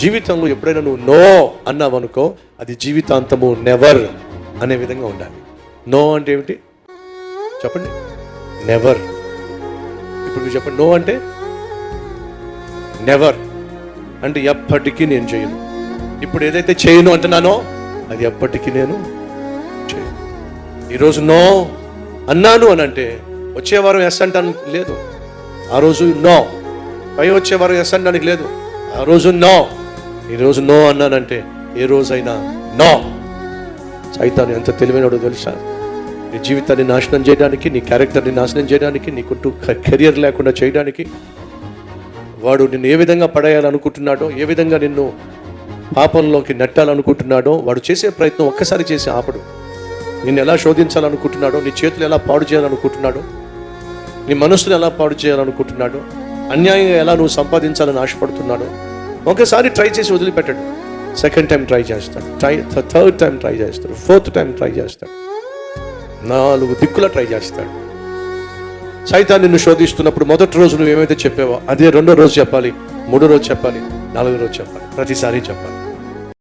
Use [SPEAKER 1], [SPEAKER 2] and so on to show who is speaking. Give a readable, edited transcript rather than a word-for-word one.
[SPEAKER 1] జీవితంలో ఎప్పుడైనా నువ్వు నో అన్నావనుకో, అది జీవితాంతము నెవర్ అనే విధంగా ఉండాలి. నో అంటే ఏమిటి చెప్పండి? నెవర్. ఇప్పుడు మీరు చెప్పండి, నో అంటే నెవర్ అంటే ఎప్పటికీ నేను చేయను. ఇప్పుడు ఏదైతే చేయను అంటున్నానో అది ఎప్పటికీ నేను చేయను. ఈరోజు నో అన్నాను అని అంటే వచ్చే వారం ఎస్ అంటాను లేదు, ఆ రోజు నో. పై వచ్చే వారం ఎస్ అనడానికి లేదు, ఆ రోజు నో. ఈరోజు నో అన్నానంటే ఏ రోజైనా నో. సైతాను ఎంత తెలివైనడో తెలుసా? నీ జీవితాన్ని నాశనం చేయడానికి, నీ క్యారెక్టర్ని నాశనం చేయడానికి, నీకుంటూ కెరియర్ లేకుండా చేయడానికి వాడు నిన్ను ఏ విధంగా పడేయాలనుకుంటున్నాడో, ఏ విధంగా నిన్ను పాపంలోకి నెట్టాలనుకుంటున్నాడో వాడు చేసే ప్రయత్నం ఒక్కసారి చేసి ఆపడు. నిన్ను ఎలా శోధించాలనుకుంటున్నాడో, నీ చేతులు ఎలా పాడు చేయాలనుకుంటున్నాడో, నీ మనసును ఎలా పాడు చేయాలనుకుంటున్నాడో, అన్యాయంగా ఎలా నువ్వు సంపాదించాలని ఆశపడుతున్నాడో ఒకసారి ట్రై చేసి వదిలిపెట్టాడు. సెకండ్ టైం ట్రై చేస్తాడు, థర్డ్ టైం ట్రై చేస్తాడు, ఫోర్త్ టైం ట్రై చేస్తాడు, 4 దిక్కులా ట్రై చేస్తాడు. సైతాన్ నిన్ను శోధిస్తున్నప్పుడు మొదటి రోజు నువ్వు ఏమైతే చెప్పావో అదే రెండో రోజు చెప్పాలి, మూడో రోజు చెప్పాలి, 4వ రోజు చెప్పాలి, ప్రతిసారి చెప్పాలి.